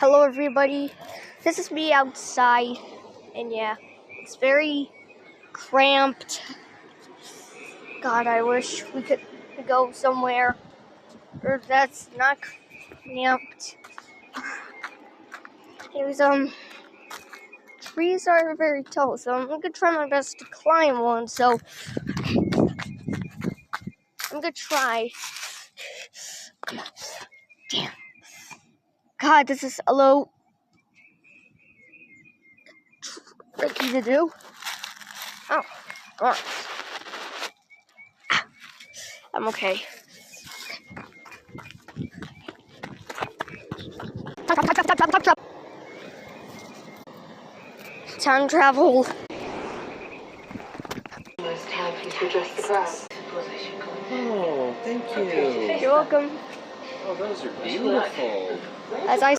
Hello everybody, this is me outside, and yeah, it's very cramped. God, I wish we could go somewhere or that's not cramped. Anyways, trees are very tall, so I'm gonna try my best to climb one, so I'm gonna try. Damn. God, this is a little tricky to do. Oh, God. I'm okay. Stop. Time travel. Oh, thank you. You're welcome. Oh, those are beautiful. As I